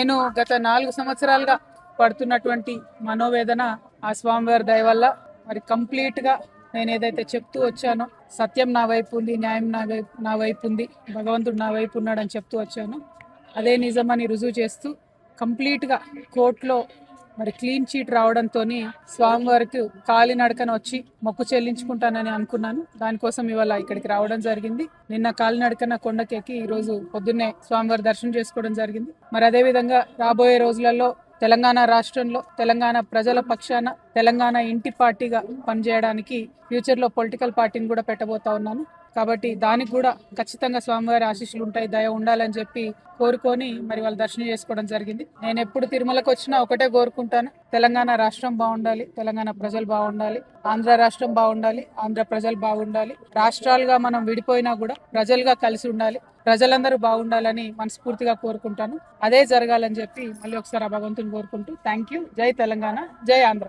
నేను గత 4 సంవత్సరాలుగా పడుతున్నటువంటి మనోవేదన ఆ స్వామివారి దయ వల్ల మరి కంప్లీట్గా నేను ఏదైతే చెప్తూ వచ్చానో సత్యం నా వైపు ఉంది, న్యాయం నా వైపు ఉంది, భగవంతుడు నా వైపు ఉన్నాడని చెప్తూ వచ్చాను. అదే నిజమని రుజువు చేస్తూ కంప్లీట్గా కోర్టులో మరి క్లీన్ చీట్ రావడంతో స్వామివారికి కాలినడకన వచ్చి మొక్కు చెల్లించుకుంటానని అనుకున్నాను. దానికోసం ఇవాళ ఇక్కడికి రావడం జరిగింది. నిన్న కాలినడకన కొండకెక్కి ఈరోజు పొద్దున్నే స్వామివారి దర్శనం చేసుకోవడం జరిగింది. మరి అదేవిధంగా రాబోయే రోజులలో తెలంగాణ రాష్ట్రంలో తెలంగాణ ప్రజల పక్షాన తెలంగాణ ఇంటి పార్టీగా పనిచేయడానికి ఫ్యూచర్లో పొలిటికల్ పార్టీని కూడా పెట్టబోతా ఉన్నాను. కాబట్టి దానికి కూడా ఖచ్చితంగా స్వామివారి ఆశీస్సులు ఉంటాయి, దయ ఉండాలని చెప్పి కోరుకొని మరి వాళ్ళు దర్శనం చేసుకోవడం జరిగింది. నేను ఎప్పుడు తిరుమలకు వచ్చినా ఒకటే కోరుకుంటాను, తెలంగాణ రాష్ట్రం బాగుండాలి, తెలంగాణ ప్రజలు బాగుండాలి, ఆంధ్ర రాష్ట్రం బాగుండాలి, ఆంధ్ర ప్రజలు బాగుండాలి. రాష్ట్రాలుగా మనం విడిపోయినా కూడా ప్రజలుగా కలిసి ఉండాలి, ప్రజలందరూ బాగుండాలని మనస్ఫూర్తిగా కోరుకుంటాను. అదే జరగాలని చెప్పి మళ్ళీ ఒకసారి ఆ భగవంతుని కోరుకుంటూ థ్యాంక్ యూ. జై తెలంగాణ, జై ఆంధ్ర.